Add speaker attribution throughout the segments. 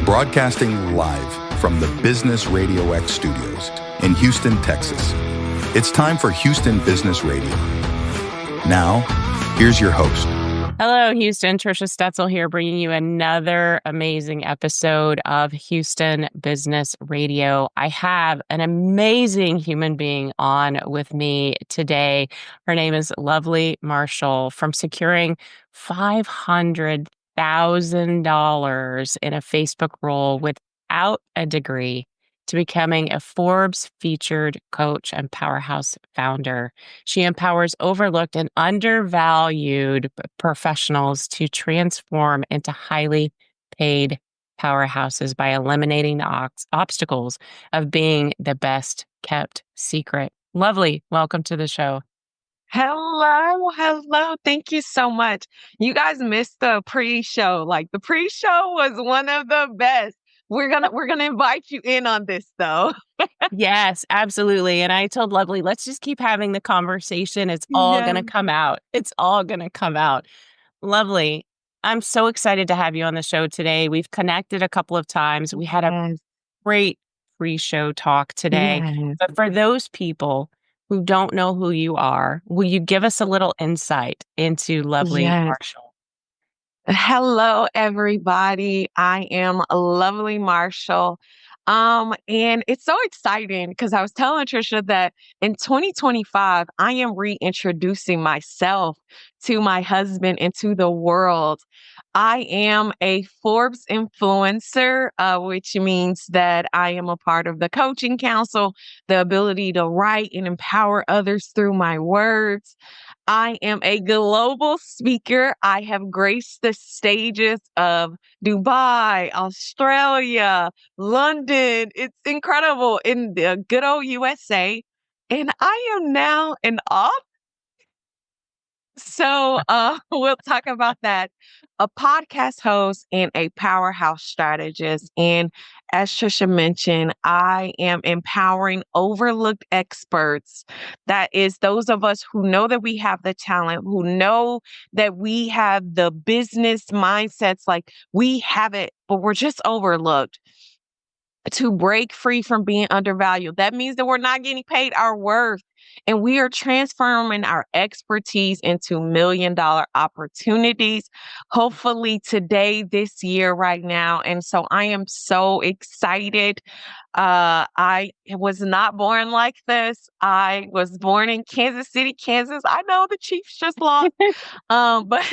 Speaker 1: Broadcasting live from the Business RadioX studios in Houston, Texas. It's time for Houston Business Radio. Now, here's your host.
Speaker 2: Hello, Houston. Trisha Stetzel here, bringing you another amazing episode of Houston Business Radio. I have an amazing human being on with me today. Her name is Lovely Marshall. From securing $500,000 in a Facebook role without a degree to becoming a Forbes-Featured Coach and Powerhouse Founder. She empowers overlooked and undervalued professionals to transform into highly paid powerhouses by eliminating the obstacles of being the best kept secret. Lovely, welcome to the show.
Speaker 3: Hello. Thank you so much. You guys missed the pre-show. The pre-show was one of the best. We're gonna invite you in on this though.
Speaker 2: Yes, absolutely. And I told Lovely, let's just keep having the conversation. It's all going to come out. It's all going to come out. Lovely. I'm so excited to have you on the show today. We've connected a couple of times. We had a great pre-show talk today.
Speaker 3: Yes.
Speaker 2: But for those people who don't know who you are, will you give us a little insight into Lovely Marshall?
Speaker 3: Hello, everybody. I am Lovely Marshall. And it's so exciting because I was telling Trisha that in 2025, I am reintroducing myself to my husband and to the world. I am a Forbes influencer, which means that I am a part of the coaching council, the ability to write and empower others through my words. I am a global speaker. I have graced the stages of Dubai, Australia, London. It's incredible in the good old USA. And I am now an author. So we'll talk about that. A podcast host and a powerhouse strategist. And as Trisha mentioned, I am empowering overlooked experts. That is those of us who know that we have the talent, who know that we have the business mindsets, like we have it, but we're just overlooked. To break free from being undervalued. That means that we're not getting paid our worth. And we are transforming our expertise into $1 million opportunities, hopefully today, this year, right now. And so I am so excited. I was not born like this. I was born in Kansas City, Kansas. I know the Chiefs just lost, but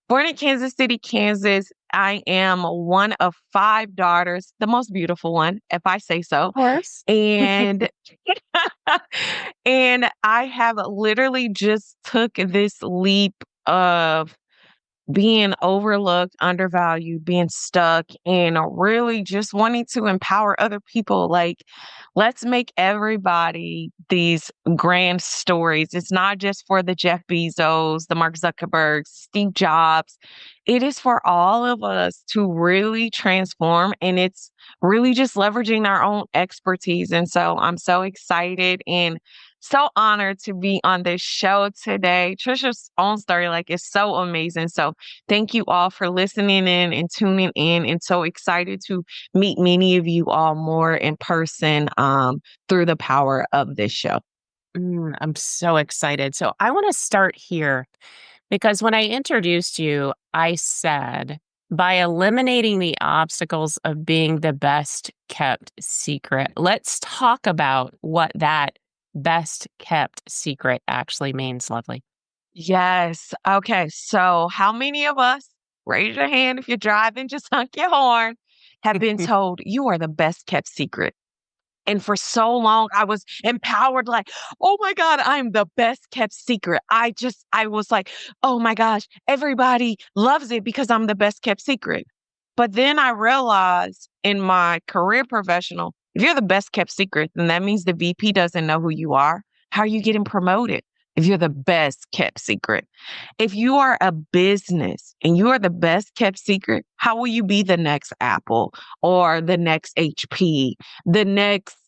Speaker 3: born in Kansas City, Kansas. I am one of 5 daughters, the most beautiful one, if I say so.
Speaker 2: Of course.
Speaker 3: And and I have literally just took this leap of being overlooked, undervalued, being stuck, and really just wanting to empower other people. Let's make everybody these grand stories. It's not just for the Jeff Bezos, the Mark Zuckerbergs, Steve Jobs. It is for all of us to really transform, and it's really just leveraging our own expertise. And so I'm so excited and so honored to be on this show today. Trisha's own story, is so amazing. So thank you all for listening in and tuning in, and so excited to meet many of you all more in person through the power of this show.
Speaker 2: I'm so excited. So I want to start here because when I introduced you, I said, by eliminating the obstacles of being the best kept secret. Let's talk about what that best kept secret actually means, Lovely.
Speaker 3: Yes. Okay. So how many of us, raise your hand if you're driving, just honk your horn, have been told you are the best kept secret? And for so long, I was empowered, oh my God, I'm the best kept secret. I was like, oh my gosh, everybody loves it because I'm the best kept secret. But then I realized in my career professional, if you're the best kept secret, then that means the VP doesn't know who you are. How are you getting promoted if you're the best kept secret? If you are a business and you are the best kept secret, how will you be the next Apple or the next HP, the next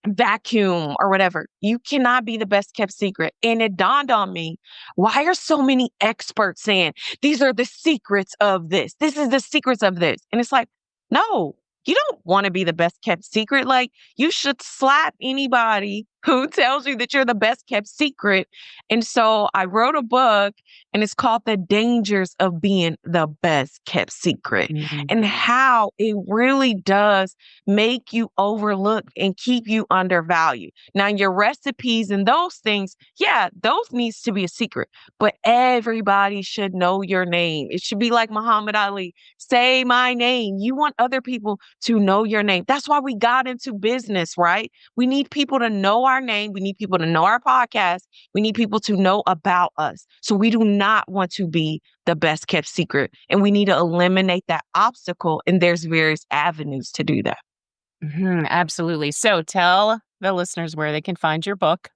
Speaker 3: vacuum or whatever. You cannot be the best kept secret. And it dawned on me, why are so many experts saying these are the secrets of this? This is the secrets of this. And it's like, no, you don't want to be the best kept secret. Like, you should slap anybody who tells you that you're the best kept secret. And so I wrote a book, and it's called The Dangers of Being the Best Kept Secret, and how it really does make you overlooked and keep you undervalued. Now, your recipes and those things, yeah, those needs to be a secret, but everybody should know your name. It should be like Muhammad Ali, say my name. You want other people to know your name. That's why we got into business, right? We need people to know our name. We need people to know our podcast. We need people to know about us. So we do not want to be the best kept secret, and we need to eliminate that obstacle. And there's various avenues to do that.
Speaker 2: Absolutely. So tell the listeners where they can find your book.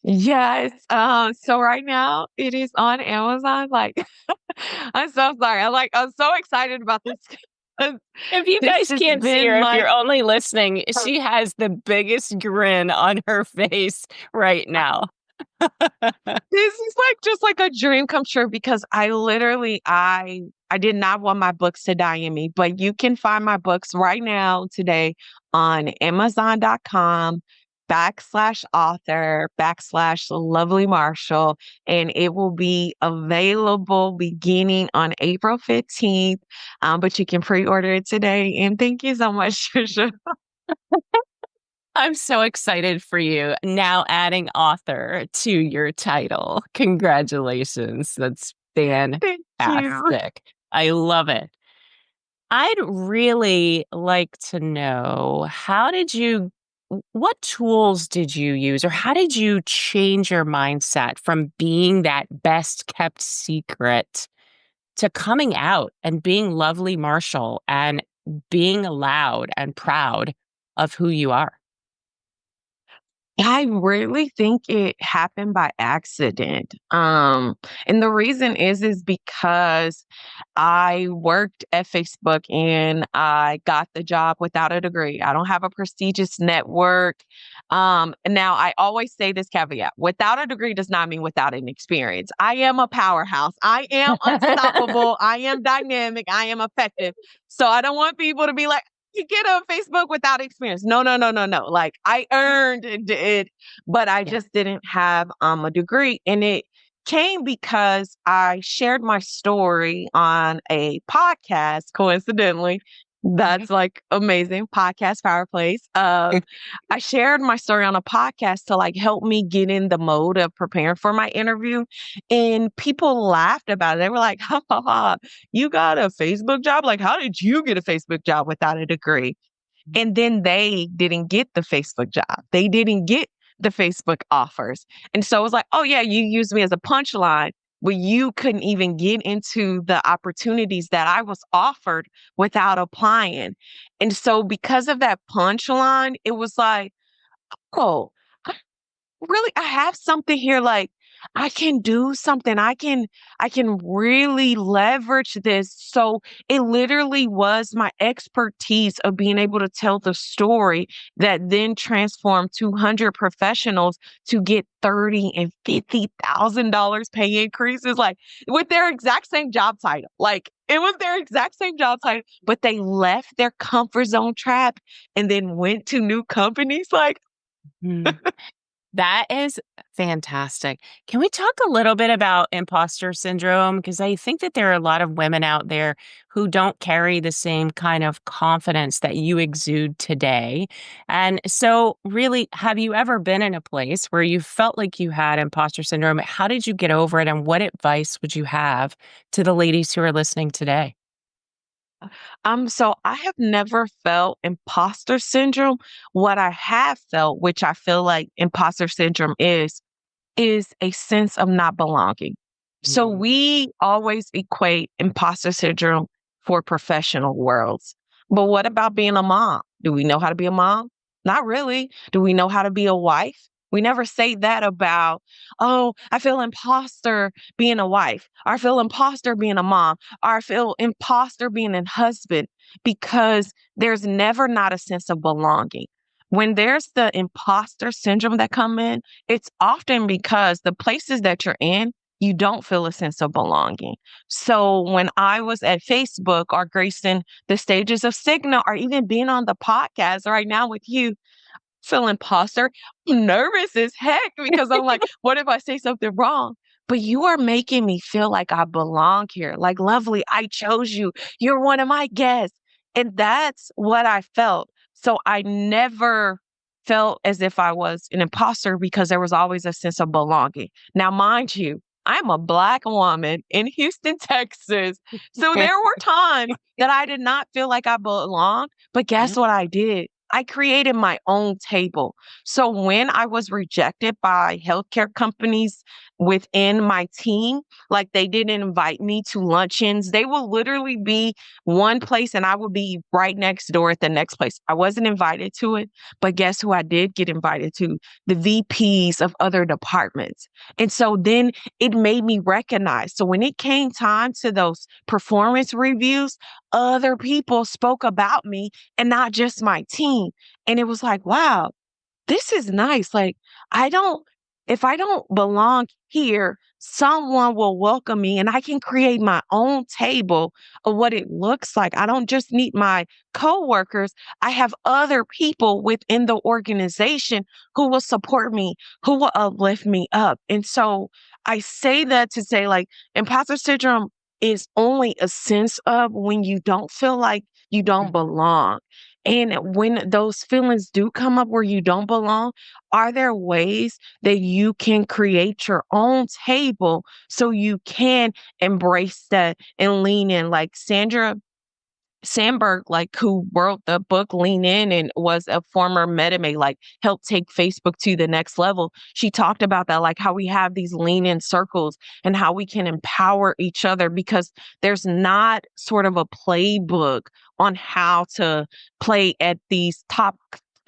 Speaker 3: Yes. So right now it is on Amazon. Like, I'm so sorry. I'm so excited about this.
Speaker 2: If you
Speaker 3: This
Speaker 2: guys
Speaker 3: has
Speaker 2: can't see
Speaker 3: been
Speaker 2: her, if
Speaker 3: my
Speaker 2: you're only listening, she has the biggest grin on her face right now.
Speaker 3: this is like just like a dream come true, because I did not want my books to die in me, but you can find my books right now today on Amazon.com/author/Lovely Marshall, and it will be available beginning on April 15th. But you can pre-order it today. And thank you so much, Trisha.
Speaker 2: I'm so excited for you. Now adding author to your title. Congratulations. That's
Speaker 3: Thank you.
Speaker 2: fantastic. I love it. I'd really like to know, what tools did you use, or how did you change your mindset from being that best kept secret to coming out and being Lovely Marshall and being loud and proud of who you are?
Speaker 3: I really think it happened by accident. And the reason is because I worked at Facebook and I got the job without a degree. I don't have a prestigious network. And now I always say this caveat: without a degree does not mean without an experience. I am a powerhouse. I am unstoppable. I am dynamic. I am effective. So I don't want people to be like, you get on Facebook without experience. No, no, no, no, no. Like, I earned it, but I
Speaker 2: Yeah.
Speaker 3: just didn't have a degree. And it came because I shared my story on a podcast, coincidentally. That's like amazing. Podcast Fireplace. I shared my story on a podcast to like help me get in the mode of preparing for my interview. And people laughed about it. They were like, ha ha ha, you got a Facebook job? Like, how did you get a Facebook job without a degree? And then they didn't get the Facebook job. They didn't get the Facebook offers. And so it was like, oh, yeah, you used me as a punchline, but you couldn't even get into the opportunities that I was offered without applying. And so because of that punchline, it was like, oh, really, I have something here. Like, I can do something. I can really leverage this. So it literally was my expertise of being able to tell the story that then transformed 200 professionals to get 30 and $50,000 pay increases, like with their exact same job title. Like, it was their exact same job title, but they left their comfort zone trap and then went to new companies. Like,
Speaker 2: Mm. That is fantastic. Can we talk a little bit about imposter syndrome? Because I think that there are a lot of women out there who don't carry the same kind of confidence that you exude today. And so, really, have you ever been in a place where you felt like you had imposter syndrome? How did you get over it? And what advice would you have to the ladies who are listening today?
Speaker 3: so I have never felt imposter syndrome. What I have felt, which I feel like imposter syndrome is a sense of not belonging. So
Speaker 2: Mm.
Speaker 3: we always equate imposter syndrome for professional worlds. But what about being a mom? Do we know how to be a mom? Not really. Do we know how to be a wife? We never say that about, oh, I feel imposter being a wife, or I feel imposter being a mom, or I feel imposter being a husband, because there's never not a sense of belonging. when there's the imposter syndrome that come in, it's often because the places that you're in, you don't feel a sense of belonging. So when I was at Facebook or gracing the stages of Signal or even being on the podcast right now with you, feel imposter. I'm nervous as heck because I'm like, what if I say something wrong? But you are making me feel like I belong here. Like, lovely, I chose you. You're one of my guests. And that's what I felt. So I never felt as if I was an imposter because there was always a sense of belonging. Now, mind you, I'm a Black woman in Houston, Texas. So there were times that I did not feel like I belonged. But guess
Speaker 2: Yep.
Speaker 3: what I did? I created my own table. So when I was rejected by healthcare companies within my team, like they didn't invite me to luncheons, they will literally be one place and I would be right next door at the next place. I wasn't invited to it, but guess who I did get invited to? The VPs of other departments. And so then it made me recognize. So when it came time to those performance reviews, other people spoke about me and not just my team. And it was like, wow, this is nice. Like, I don't, if I don't belong here, someone will welcome me and I can create my own table of what it looks like. I don't just need my coworkers. I have other people within the organization who will support me, who will uplift me up. And so I say that to say, like, imposter syndrome is only a sense of when you don't feel like you don't belong. And when those feelings do come up where you don't belong, are there ways that you can create your own table so you can embrace that and lean in? Like Sandra Sandberg, like who wrote the book Lean In and was a former MetaMate, like helped take Facebook to the next level. She talked about that, like how we have these lean in circles and how we can empower each other because there's not sort of a playbook on how to play at these top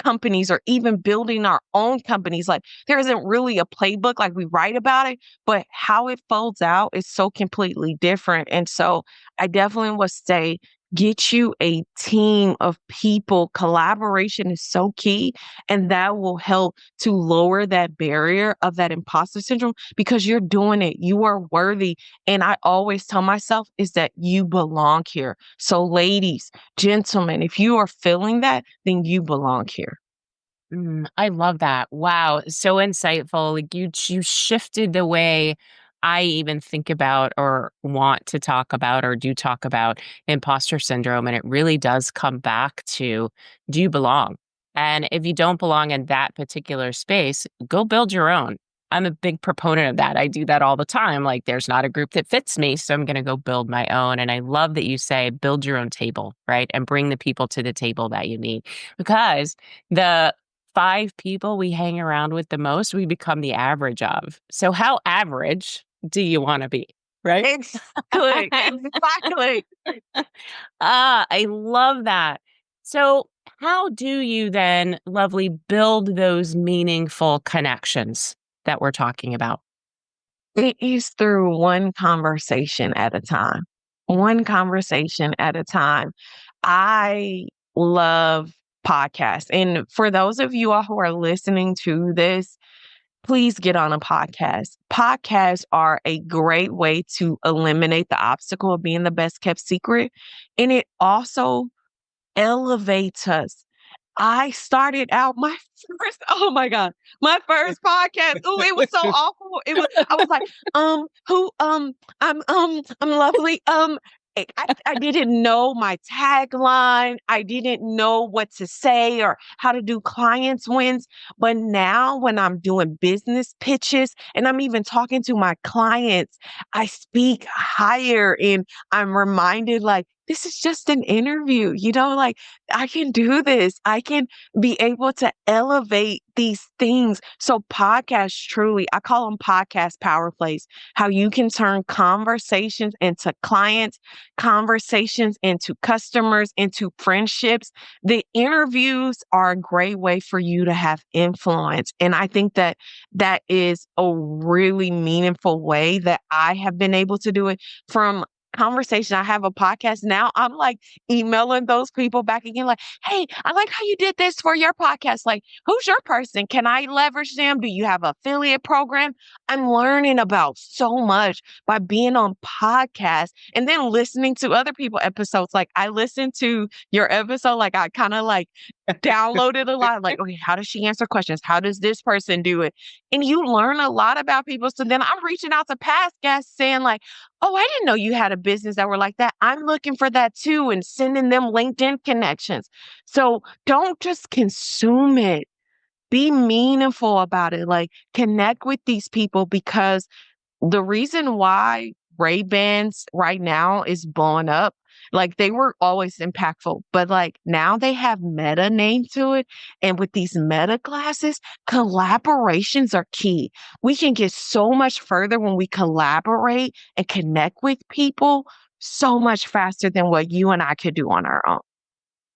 Speaker 3: companies or even building our own companies. Like there isn't really a playbook, like we write about it, but how it folds out is so completely different. And so I definitely would say get you a team of people. Collaboration is so key, and that will help to lower that barrier of that imposter syndrome because you're doing it. You are worthy. And I always tell myself is that you belong here. So, ladies, gentlemen, if you are feeling that, then you belong here.
Speaker 2: I love that. Wow, so insightful. Like you shifted the way I even think about or want to talk about or do talk about imposter syndrome. And it really does come back to, do you belong? And if you don't belong in that particular space, go build your own. I'm a big proponent of that. I do that all the time. Like there's not a group that fits me, so I'm going to go build my own. And I love that you say build your own table, right? And bring the people to the table that you need because the 5 people we hang around with the most, we become the average of. So how average do you wanna be, right?
Speaker 3: Exactly. Exactly.
Speaker 2: I love that. So how do you then, lovely, build those meaningful connections that we're talking about?
Speaker 3: It is through one conversation at a time. One conversation at a time. I love podcasts. And for those of you all who are listening to this, please get on a podcast. Podcasts are a great way to eliminate the obstacle of being the best kept secret. And it also elevates us. I started out my first, oh my God, my first podcast. Oh, it was so awful. I was like, I'm lovely. I didn't know my tagline. I didn't know what to say or how to do clients wins. But now when I'm doing business pitches and I'm even talking to my clients, I speak higher and I'm reminded like, this is just an interview, like I can do this. I can be able to elevate these things. So podcasts truly, I call them podcast power plays, how you can turn conversations into clients, conversations into customers, into friendships. The interviews are a great way for you to have influence. And I think that that is a really meaningful way that I have been able to do it from conversation. I have a podcast now. I'm like emailing those people back again, like, hey, I like how you did this for your podcast. Like, who's your person? Can I leverage them? Do you have an affiliate program? I'm learning about so much by being on podcasts and then listening to other people episodes. Like I listened to your episode, like I kind of like downloaded a lot. Like, okay, how does she answer questions? How does this person do it? And you learn a lot about people. So then I'm reaching out to past guests saying like, oh, I didn't know you had a business that were like that. I'm looking for that too, and sending them LinkedIn connections. So don't just consume it. Be meaningful about it. Like connect with these people because the reason why Ray-Bans right now is blowing up, like they were always impactful, but like now they have meta name to it. And with these meta glasses, collaborations are key. We can get so much further when we collaborate and connect with people so much faster than what you and I could do on our own.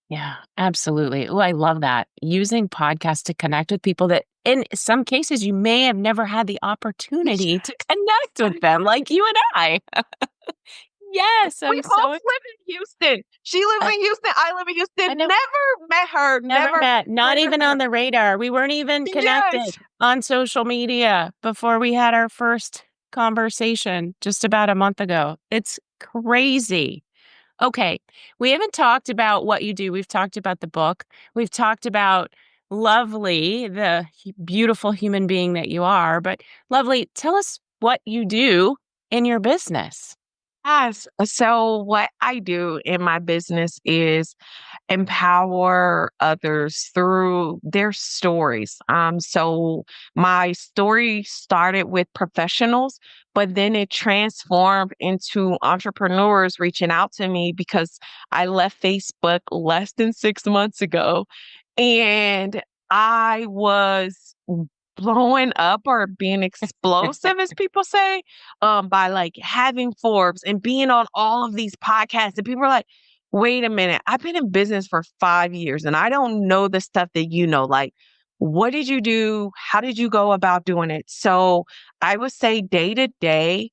Speaker 2: Yeah, absolutely. Oh, I love that. Using podcasts to connect with people that in some cases you may have never had the opportunity to connect with them, like you and I. Yes,
Speaker 3: We
Speaker 2: I'm
Speaker 3: both
Speaker 2: so
Speaker 3: live in Houston. She lives
Speaker 2: I,
Speaker 3: in Houston. I live in
Speaker 2: I
Speaker 3: Houston.
Speaker 2: know
Speaker 3: Never met her.
Speaker 2: never
Speaker 3: Never
Speaker 2: met, not
Speaker 3: heard of
Speaker 2: even
Speaker 3: her.
Speaker 2: on the radar. We weren't even connected
Speaker 3: Yes.
Speaker 2: on social media before we had our first conversation just about a month ago. It's crazy. Okay. We haven't talked about what you do. We've talked about the book. We've talked about Lovely, the beautiful human being that you are. But Lovely, tell us what you do in your business.
Speaker 3: Yes. So what I do in my business is empower others through their stories. So my story started with professionals, but then it transformed into entrepreneurs reaching out to me because I left Facebook less than 6 months ago. And I was blowing up or being explosive, as people say, by like having Forbes and being on all of these podcasts. And people are like, wait a minute, I've been in business for 5 years and I don't know the stuff that you know. Like, what did you do? How did you go about doing it? So I would say day to day,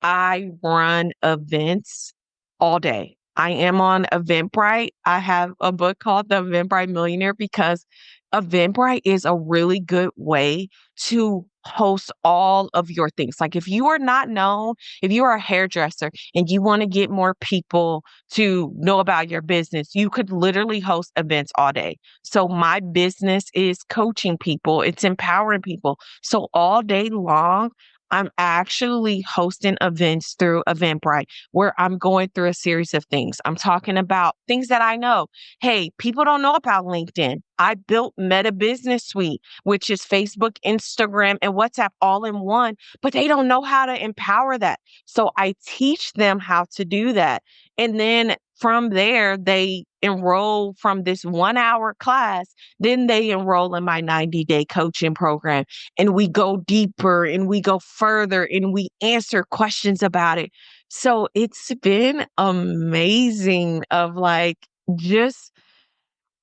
Speaker 3: I run events all day. I am on Eventbrite. I have a book called The Eventbrite Millionaire because Eventbrite is a really good way to host all of your things. Like if you are not known, if you are a hairdresser and you want to get more people to know about your business, you could literally host events all day. So my business is coaching people, it's empowering people. So all day long, I'm actually hosting events through Eventbrite where I'm going through a series of things. I'm talking about things that I know. Hey, people don't know about LinkedIn. I built Meta Business Suite, which is Facebook, Instagram, and WhatsApp all in one, but they don't know how to empower that. So I teach them how to do that. And then from there, they enroll from this 1 hour class. Then they enroll in my 90-day coaching program and we go deeper and we go further and we answer questions about it. So it's been amazing of like just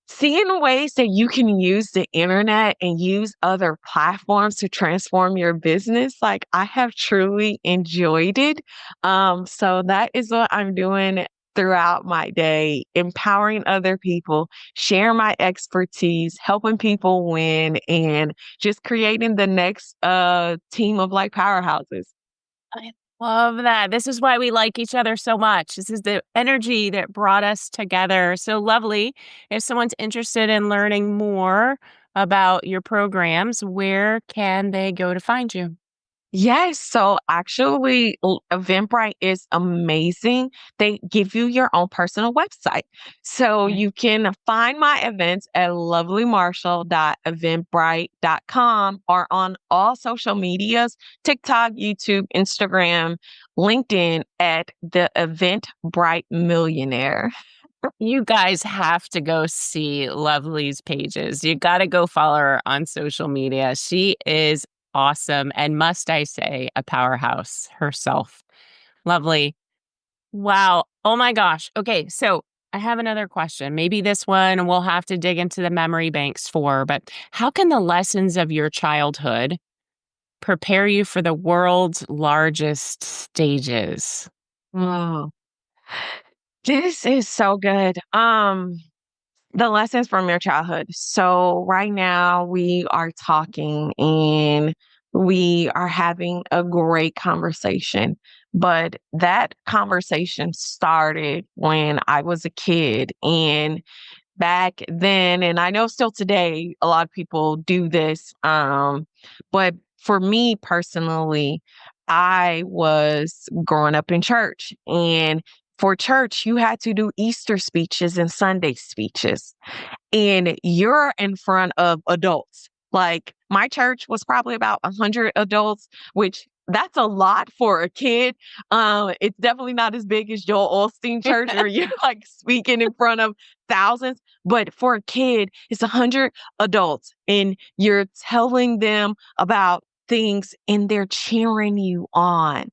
Speaker 3: seeing ways that you can use the internet and use other platforms to transform your business. Like I have truly enjoyed it. So that is what I'm doing throughout my day, empowering other people, sharing my expertise, helping people win, and just creating the next team of like powerhouses.
Speaker 2: I love that. This is why we like each other so much. This is the energy that brought us together. So Lovely. If someone's interested in learning more about your programs, where can they go to find you?
Speaker 3: Yes, so actually, Eventbrite is amazing. They give you your own personal website. So
Speaker 2: Okay.
Speaker 3: you can find my events at lovelymarshall.eventbrite.com or on all social medias, TikTok, YouTube, Instagram, LinkedIn at the Eventbrite Millionaire.
Speaker 2: You guys have to go see Lovely's pages. You got to go follow her on social media. She is awesome and, must I say, a powerhouse herself. Lovely. Wow. Oh my gosh. Okay. So I have another question. Maybe this one we'll have to dig into the memory banks for, but how can the lessons of your childhood prepare you for the world's largest stages?
Speaker 3: Oh, this is so good. The lessons from your childhood. So right now we are talking and we are having a great conversation. But that conversation started when I was a kid. And back then, and I know still today, a lot of people do this. But for me personally, I was growing up in church, and for church, you had to do Easter speeches and Sunday speeches, and you're in front of adults. Like my church was probably about 100 adults, which that's a lot for a kid. It's definitely not as big as Joel Osteen Church where you're like speaking in front of thousands. But for a kid, it's 100 adults and you're telling them about things and they're cheering you on.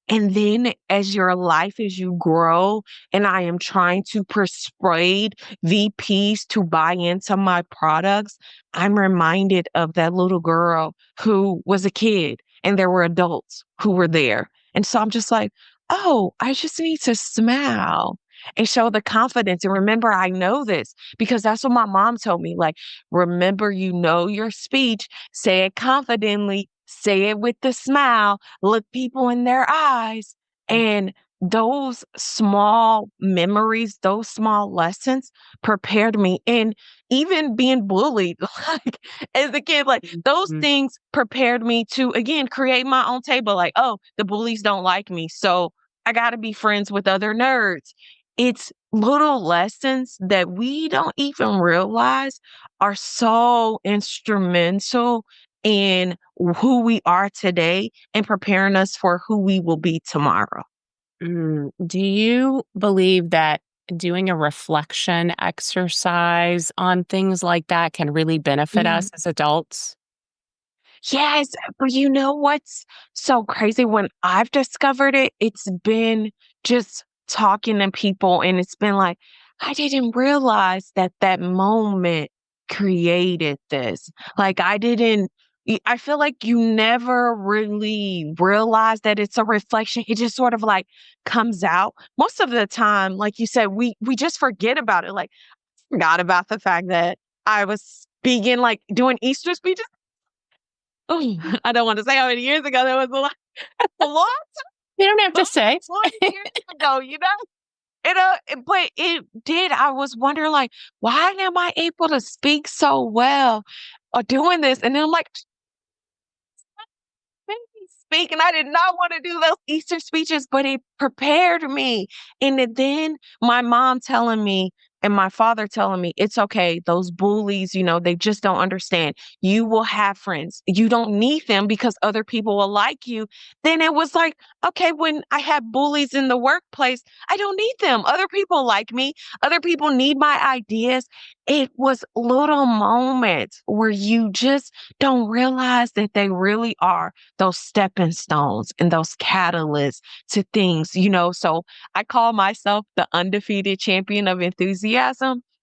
Speaker 3: And then as your life, as you grow, and I am trying to persuade VPs to buy into my products, I'm reminded of that little girl who was a kid and there were adults who were there. And so I'm just like, oh, I just need to smile and show the confidence. And remember, I know this because that's what my mom told me. Like, remember, you know your speech, say it confidently, say it with the smile, look people in their eyes. And those small memories, those small lessons prepared me. And even being bullied, like as a kid, like those
Speaker 2: Mm.
Speaker 3: things prepared me to, again, create my own table. Like, oh, the bullies don't like me. So I got to be friends with other nerds. It's little lessons that we don't even realize are so instrumental in who we are today and preparing us for who we will be tomorrow.
Speaker 2: Do you believe that doing a reflection exercise on things like that can really benefit us as adults?
Speaker 3: Yes, but you know what's so crazy? When I've discovered it, it's been just talking to people, and it's been like, I didn't realize that that moment created this. Like, I feel like you never really realize that it's a reflection. It just sort of like comes out. Most of the time, like you said, we just forget about it. Like, forgot about the fact that I was speaking, like doing Easter speeches. Oh, I don't want to say how many years ago that was a lot,
Speaker 2: You don't have to say.
Speaker 3: 20 years ago, you know? But it did. I was wondering, like, why am I able to speak so well or doing this? And then I'm like, made me speak, and I did not want to do those Easter speeches, but it prepared me. Then my mom telling me and my father telling me, it's okay. Those bullies, they just don't understand. You will have friends. You don't need them because other people will like you. Then it was like, okay, when I have bullies in the workplace, I don't need them. Other people like me. Other people need my ideas. It was little moments where you just don't realize that they really are those stepping stones and those catalysts to things. So I call myself the undefeated champion of enthusiasm.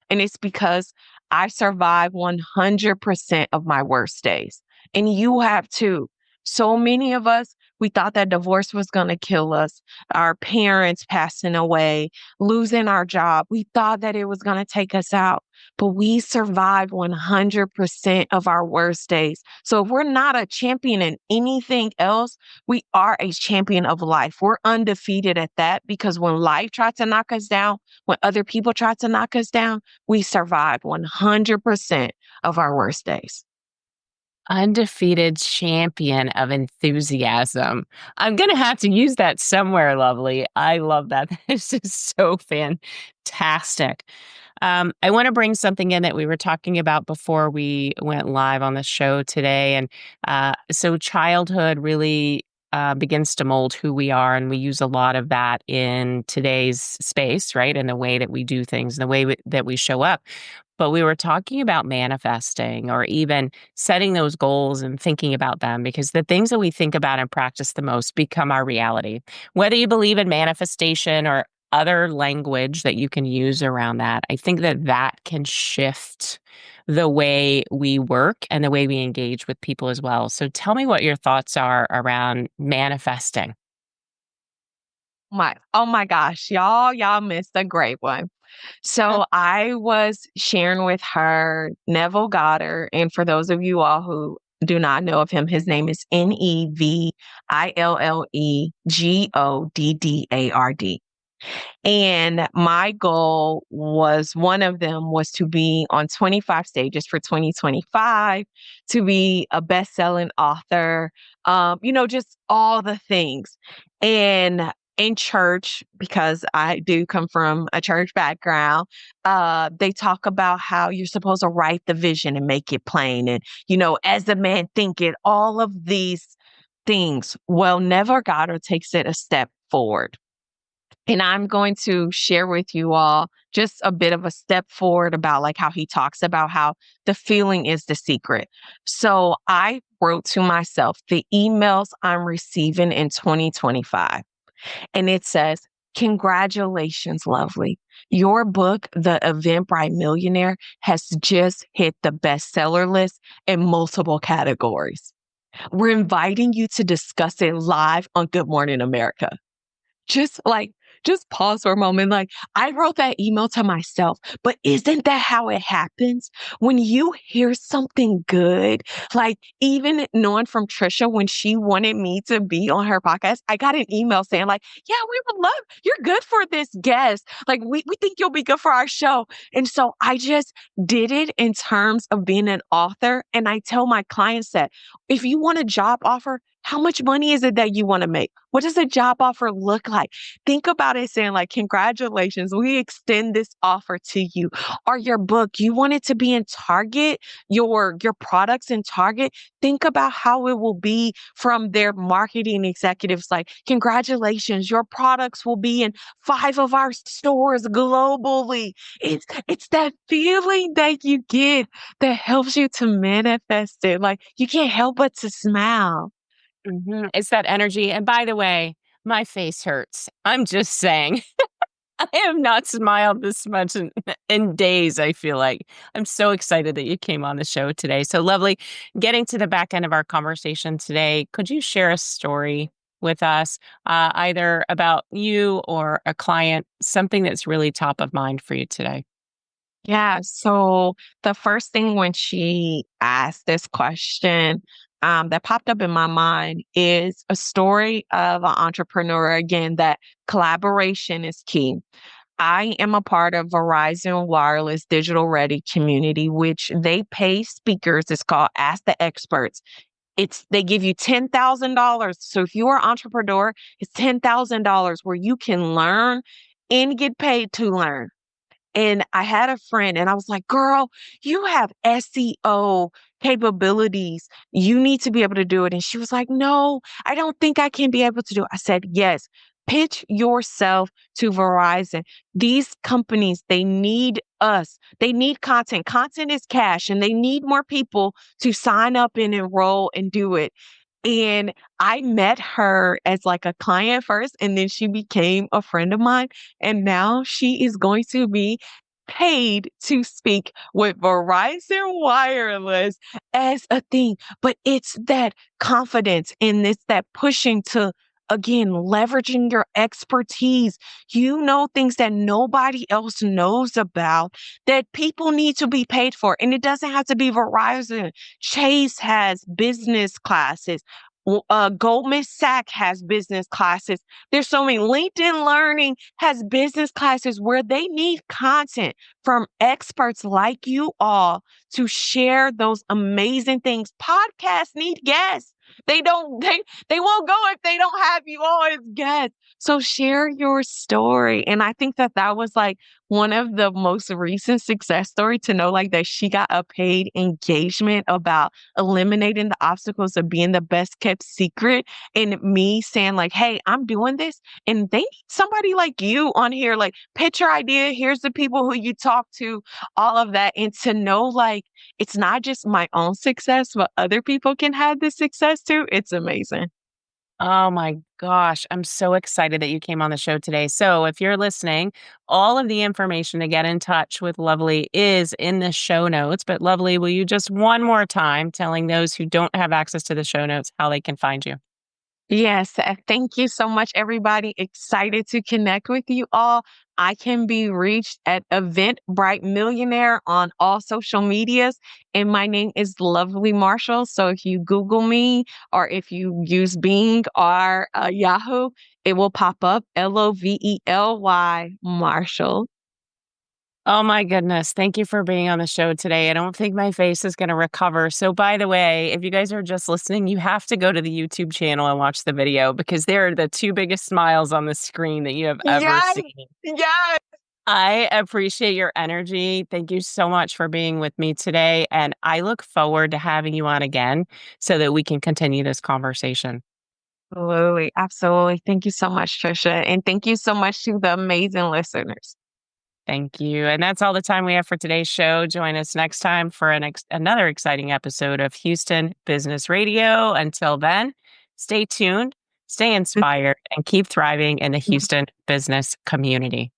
Speaker 3: And it's because I survive 100% of my worst days. And you have too. So many of us, we thought that divorce was going to kill us, our parents passing away, losing our job. We thought that it was going to take us out, but we survived 100% of our worst days. So if we're not a champion in anything else, we are a champion of life. We're undefeated at that because when life tried to knock us down, when other people tried to knock us down, we survived 100% of our worst days.
Speaker 2: Undefeated champion of enthusiasm. I'm going to have to use that somewhere, lovely. I love that. This is so fantastic. I want to bring something in that we were talking about before we went live on the show today. And so childhood really begins to mold who we are. And we use a lot of that in today's space, right? And the way that we do things, and the way that we show up. But we were talking about manifesting or even setting those goals and thinking about them because the things that we think about and practice the most become our reality. Whether you believe in manifestation or other language that you can use around that, I think that that can shift the way we work and the way we engage with people as well. So tell me what your thoughts are around manifesting.
Speaker 3: Oh my gosh, y'all missed a great one. So I was sharing with her Neville Goddard, and for those of you all who do not know of him, his name is Nevillegoddard. And my goal was one of them was to be on 25 stages for 2025, to be a best-selling author, just all the things. And in church, because I do come from a church background, they talk about how you're supposed to write the vision and make it plain. And, as the man thinketh, all of these things. Well, Neville Goddard takes it a step forward. And I'm going to share with you all just a bit of a step forward about like how he talks about how the feeling is the secret. So I wrote to myself the emails I'm receiving in 2025. And it says, "Congratulations, lovely. Your book, The Eventbrite Millionaire, has just hit the bestseller list in multiple categories. We're inviting you to discuss it live on Good Morning America." Just like, just pause for a moment. Like, I wrote that email to myself, but isn't that how it happens? When you hear something good, like even knowing from Trisha when she wanted me to be on her podcast, I got an email saying, like, yeah, we would love, you're good for this guest. Like, we think you'll be good for our show. And so I just did it in terms of being an author. And I tell my clients that if you want a job offer, how much money is it that you want to make? What does a job offer look like? Think about it saying like, congratulations, we extend this offer to you. Or your book, you want it to be in Target, your products in Target. Think about how it will be from their marketing executives. Like, congratulations, your products will be in 5 of our stores globally. It's that feeling that you get that helps you to manifest it. Like, you can't help but to smile.
Speaker 2: It's that energy. And by the way, my face hurts. I'm just saying. I have not smiled this much in days, I feel like. I'm so excited that you came on the show today. So lovely. Getting to the back end of our conversation today, could you share a story with us, either about you or a client, something that's really top of mind for you today?
Speaker 3: Yeah. So the first thing when she asked this question, that popped up in my mind is a story of an entrepreneur again that collaboration is key. I am a part of Verizon Wireless Digital Ready community, which they pay speakers. It's called Ask the Experts. They give you $10,000. So if you're an entrepreneur, it's $10,000 where you can learn and get paid to learn. And I had a friend and I was like, girl, you have SEO capabilities. You need to be able to do it. And she was like, no, I don't think I can be able to do it. I said, yes, pitch yourself to Verizon. These companies, they need us. They need content. Content is cash and they need more people to sign up and enroll and do it. And I met her as like a client first, and then she became a friend of mine. And now she is going to be paid to speak with Verizon Wireless as a thing. But it's that confidence and it's that pushing to, again, leveraging your expertise. You know things that nobody else knows about that people need to be paid for. And it doesn't have to be Verizon. Chase has business classes. Goldman Sachs has business classes. There's so many. LinkedIn Learning has business classes where they need content from experts like you all to share those amazing things. Podcasts need guests. They won't go if they don't have you all as guests. So share your story. And I think that was like one of the most recent success story to know like that she got a paid engagement about eliminating the obstacles of being the best kept secret, and me saying like, hey, I'm doing this and they need somebody like you on here, like pitch your idea. Here's the people who you talk to, all of that. And to know like, it's not just my own success, but other people can have this success too. It's amazing.
Speaker 2: Oh my gosh, I'm so excited that you came on the show today. So, if you're listening, all of the information to get in touch with Lovely is in the show notes. But, Lovely, will you just one more time telling those who don't have access to the show notes how they can find you?
Speaker 3: Yes, thank you so much, everybody. Excited to connect with you all. I can be reached at Eventbrite Millionaire on all social medias, and my name is Lovely Marshall. So if you Google me or if you use Bing or Yahoo, it will pop up Lovely Marshall.
Speaker 2: Oh my goodness. Thank you for being on the show today. I don't think my face is going to recover. So, by the way, if you guys are just listening, you have to go to the YouTube channel and watch the video because they're the two biggest smiles on the screen that you have ever
Speaker 3: Yes,
Speaker 2: seen.
Speaker 3: yes.
Speaker 2: I appreciate your energy. Thank you so much for being with me today. And I look forward to having you on again so that we can continue this conversation.
Speaker 3: Absolutely. Absolutely. Thank you so much, Trisha. And thank you so much to the amazing listeners.
Speaker 2: Thank you. And that's all the time we have for today's show. Join us next time for another exciting episode of Houston Business Radio. Until then, stay tuned, stay inspired, and keep thriving in the Houston business community.